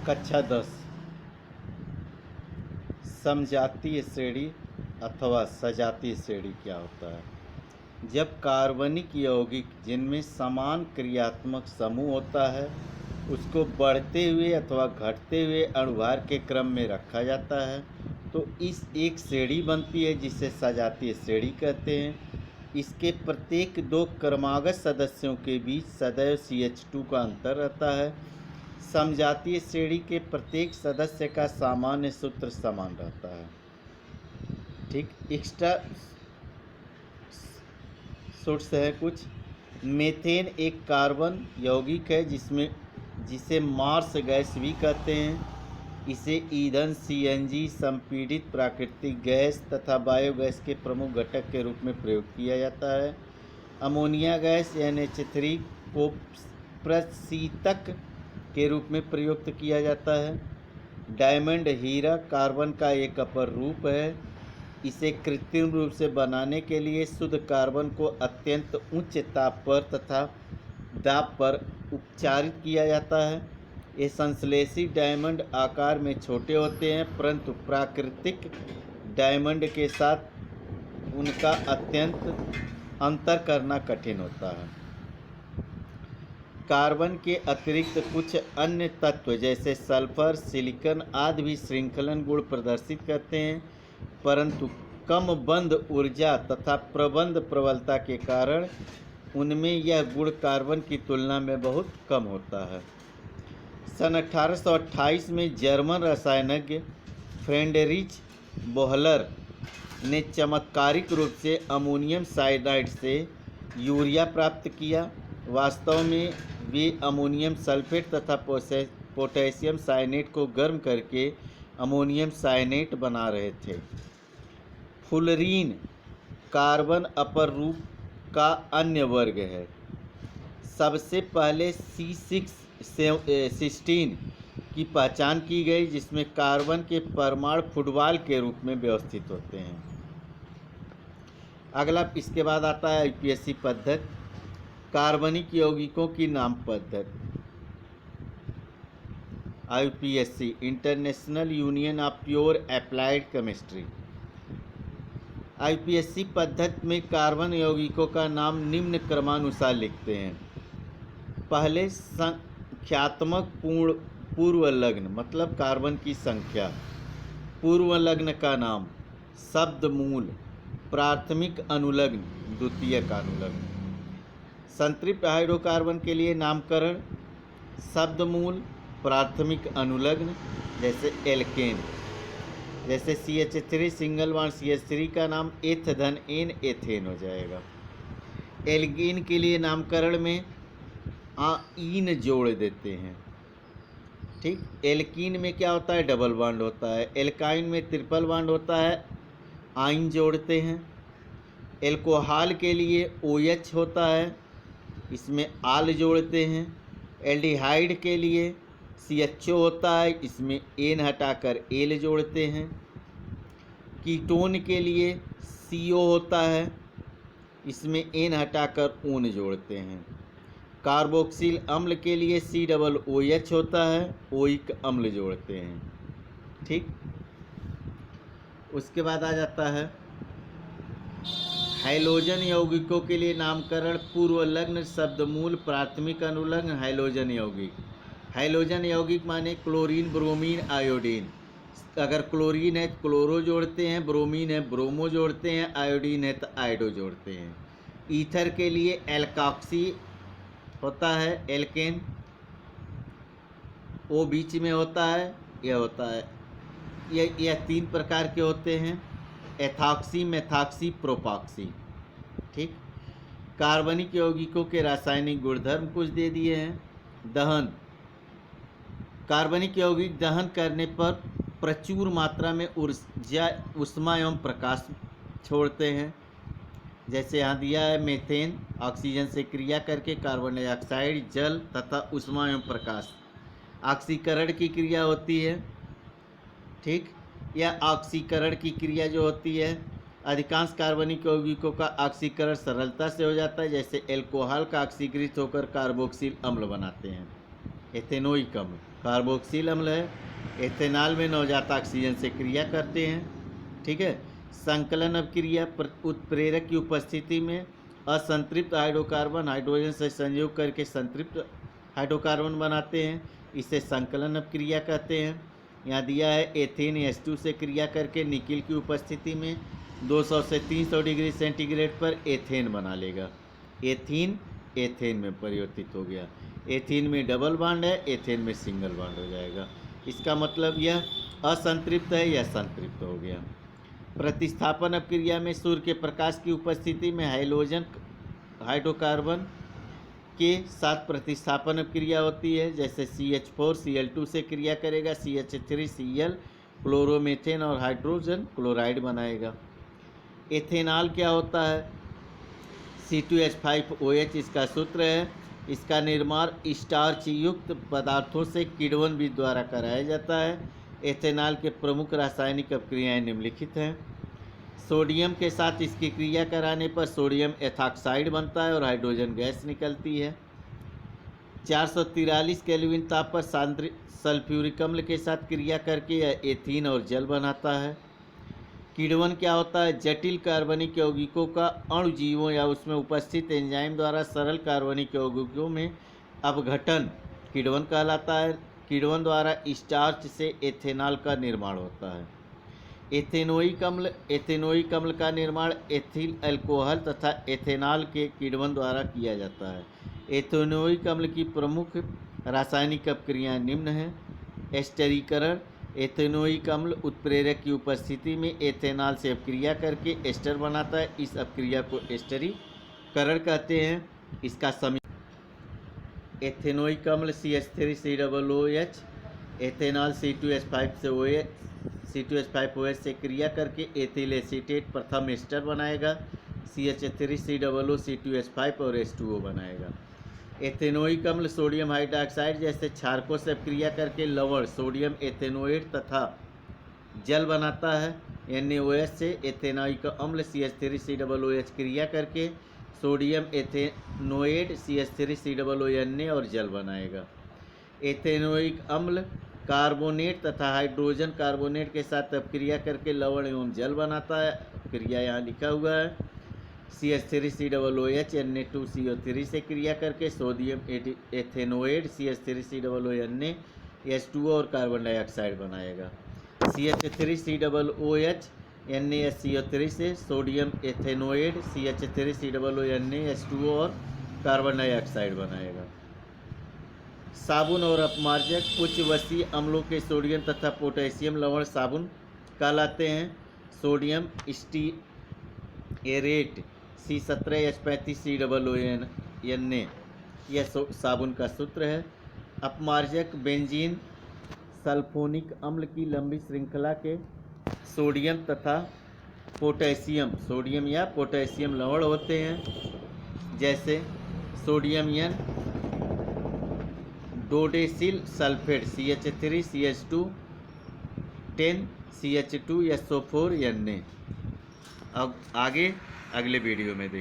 कक्षा 10 समजातीय श्रेणी अथवा सजातीय श्रेणी क्या होता है? जब कार्बनिक यौगिक जिनमें समान क्रियात्मक समूह होता है उसको बढ़ते हुए अथवा घटते हुए अणुभार के क्रम में रखा जाता है तो इस एक श्रेणी बनती है जिसे सजातीय श्रेणी कहते हैं। इसके प्रत्येक दो क्रमागत सदस्यों के बीच सदैव CH2 का अंतर रहता है। समजातीय श्रेणी के प्रत्येक सदस्य का सामान्य सूत्र समान रहता है। ठीक, एक्स्ट्रा सूट्स है कुछ। मीथेन एक कार्बन यौगिक है जिसे मार्स गैस भी कहते हैं। इसे ईंधन CNG संपीड़ित प्राकृतिक गैस तथा बायोगैस के प्रमुख घटक के रूप में प्रयोग किया जाता है। अमोनिया गैस NH3 को प्रशीतक के रूप में प्रयुक्त किया जाता है। डायमंड हीरा कार्बन का एक अपर रूप है। इसे कृत्रिम रूप से बनाने के लिए शुद्ध कार्बन को अत्यंत उच्च ताप पर तथा दाब पर उपचारित किया जाता है। ये संश्लेषित डायमंड आकार में छोटे होते हैं परंतु प्राकृतिक डायमंड के साथ उनका अत्यंत अंतर करना कठिन होता है। कार्बन के अतिरिक्त कुछ अन्य तत्व जैसे सल्फर, सिलिकॉन आदि भी श्रृंखलन गुण प्रदर्शित करते हैं परंतु कम बंध ऊर्जा तथा प्रबंध प्रबलता के कारण उनमें यह गुण कार्बन की तुलना में बहुत कम होता है। सन 1828 में जर्मन रसायनज्ञ फ्रेडरिच बोहलर ने चमत्कारिक रूप से अमोनियम साइनाइड से यूरिया प्राप्त किया। वास्तव में वे अमोनियम सल्फेट तथा पोटेशियम साइनेट को गर्म करके अमोनियम साइनेट बना रहे थे। फुलरीन कार्बन अपर रूप का अन्य वर्ग है। सबसे पहले C6 की पहचान की गई जिसमें कार्बन के परमाणु फुटबॉल के रूप में व्यवस्थित होते हैं। अगला इसके बाद आता है IPSC पद्धति, कार्बनिक यौगिकों की नाम पद्धति। IPSC international union of pure applied chemistry. IPSC पद्धति में कार्बन यौगिकों का नाम निम्न क्रमानुसार लिखते हैं। पहले संख्यात्मक पूर्वलग्न मतलब कार्बन की संख्या। पूर्वलग्न का नाम शब्द मूल, प्राथमिक अनुलग्न, द्वितीयक अनुलग्न। संतृप्त हाइड्रोकार्बन के लिए नामकरण शब्द मूल, प्राथमिक अनुलग्न जैसे एल्केन, जैसे CH3 सिंगल बॉन्ड CH3 का नाम एथ-N एथेन हो जाएगा। एल्कीन के लिए नामकरण में ईन जोड़ देते हैं। ठीक, एल्कीन में क्या होता है? डबल बॉन्ड होता है। एल्काइन में ट्रिपल बॉन्ड होता है, आइन जोड़ते हैं। एल्कोहल के लिए OH होता है, इसमें आल जोड़ते हैं। एल्डिहाइड के लिए CHO होता है, इसमें एन हटाकर एल जोड़ते हैं। कीटोन के लिए CO होता है, इसमें एन हटाकर ओन जोड़ते हैं। कार्बोक्सिल अम्ल के लिए COOH होता है, ओइक अम्ल जोड़ते हैं। ठीक, उसके बाद आ जाता है हैलोजन यौगिकों के लिए नामकरण पूर्वलग्न शब्दमूल, प्राथमिक अनुलग्न, हैलोजन यौगिक। हैलोजन यौगिक माने क्लोरीन, ब्रोमीन, आयोडीन। अगर क्लोरीन है तो क्लोरो जोड़ते हैं, ब्रोमीन है ब्रोमो जोड़ते हैं, आयोडीन है तो आयोडो जोड़ते हैं। ईथर के लिए एल्कॉक्सी होता है, एल्केन ओ बीच में होता है, यह होता है। यह 3 प्रकार के होते हैं, एथॉक्सी, मेथॉक्सी, प्रोपॉक्सी। ठीक, कार्बनिक यौगिकों के रासायनिक गुणधर्म कुछ दे दिए हैं। दहन, कार्बनिक यौगिक दहन करने पर प्रचुर मात्रा में ऊर्जा, उष्मा एवं प्रकाश छोड़ते हैं। जैसे यहाँ दिया है मीथेन ऑक्सीजन से क्रिया करके कार्बन डाइऑक्साइड, जल तथा उष्मा एवं प्रकाश ऑक्सीकरण की क्रिया होती है। ठीक, यह ऑक्सीकरण की क्रिया जो होती है अधिकांश कार्बनिक यौगिकों का ऑक्सीकरण सरलता से हो जाता है। जैसे एल्कोहल का ऑक्सीकृत होकर कार्बोक्सिल अम्ल बनाते हैं, एथेनोइक अम्ल। कार्बोक्सिल अम्ल है। एथेनॉल में नवजात ऑक्सीजन से क्रिया करते हैं। ठीक है। संकलन अभिक्रिया उत्प्रेरक की उपस्थिति में असंतृप्त हाइड्रोकार्बन हाइड्रोजन से संयोग करके संतृप्त हाइड्रोकार्बन बनाते हैं। इसे संकलन अभिक्रिया कहते हैं। यहाँ दिया है एथेन H2 से क्रिया करके निकिल की उपस्थिति में 200 से 300 डिग्री सेंटीग्रेड पर एथेन बना लेगा। एथीन एथेन में परिवर्तित हो गया। एथीन में डबल बॉन्ड है, एथेन में सिंगल बॉन्ड हो जाएगा। इसका मतलब यह असंतृप्त है, यह संतृप्त हो गया। प्रतिस्थापन अभिक्रिया में सूर्य के प्रकाश की उपस्थिति में हाइड्रोजन हाइड्रोकार्बन के साथ प्रतिस्थापन अभिक्रिया होती है। जैसे CH4 Cl2 से क्रिया करेगा, CH3 Cl क्लोरोमीथेन और हाइड्रोजन क्लोराइड बनाएगा। एथेनॉल क्या होता है? C2H5OH इसका सूत्र है। इसका निर्माण स्टार्च युक्त पदार्थों से किण्वन विधि द्वारा कराया जाता है। एथेनॉल के प्रमुख रासायनिक अभिक्रियाएं निम्नलिखित हैं। सोडियम के साथ इसकी क्रिया कराने पर सोडियम एथॉक्साइड बनता है और हाइड्रोजन गैस निकलती है। 443 केल्विन ताप पर सल्फ्यूरिक अम्ल के साथ क्रिया करके यह एथीन और जल बनाता है। किण्वन क्या होता है? जटिल कार्बनिक यौगिकों का अणुजीवों या उसमें उपस्थित एंजाइम द्वारा सरल कार्बनिक यौगिकों में अपघटन किण्वन कहलाता है। किण्वन द्वारा स्टार्च से एथेनॉल का निर्माण होता है। एथेनोइक अम्ल का निर्माण एथिल अल्कोहल तथा एथेनॉल के किण्वन द्वारा किया जाता है। एथेनोइक अम्ल की प्रमुख रासायनिक अभिक्रियाएं निम्न हैं। एस्टरीकरण। एथेनोइक अम्ल उत्प्रेरक की उपस्थिति में एथेनॉल से अभिक्रिया करके एस्टर बनाता है। इस अभिक्रिया को एस्टरीकरण कहते हैं। इसका समीकरण एथेनोइक अम्ल CH3COOH एथेनॉल C2H5OH से क्रिया करके एथिल एसीटेट प्रथम एस्टर बनाएगा। CH3COO C2H5 और H2O बनाएगा। एथेनोइक अम्ल सोडियम हाइड्रोक्साइड जैसे क्षारकों से क्रिया करके लवण सोडियम एथेनोएट तथा जल बनाता है। NaOH से एथेनोइक अम्ल CH3COOH क्रिया करके सोडियम एथेनोएट CH3COO और जल बनाएगा। एथेनोइक अम्ल कार्बोनेट तथा हाइड्रोजन कार्बोनेट के साथ अभिक्रिया करके लवण एवं जल बनाता है। क्रिया यहाँ लिखा हुआ है। CH3COOH Na2CO3 से क्रिया करके सोडियम एथेनोएट CH3COO H2O और कार्बन डाइऑक्साइड बनाएगा। CH3COOH NaSCO3 से सोडियम एथेनोएट CH3COO H2O और कार्बन डाइऑक्साइड बनाएगा। साबुन और अपमार्जक उच्च वसीय अम्लों के सोडियम तथा पोटेशियम लवण साबुन कहलाते हैं। सोडियम स्टीएरेट C17H35COON यह साबुन का सूत्र है। अपमार्जक बेंजीन सल्फोनिक अम्ल की लंबी श्रृंखला के सोडियम तथा सोडियम या पोटेशियम लवण होते हैं। जैसे सोडियम यन dodecyl sulphate CH3CH2 10CH2SO4 Na। अब आगे अगले वीडियो में देखें।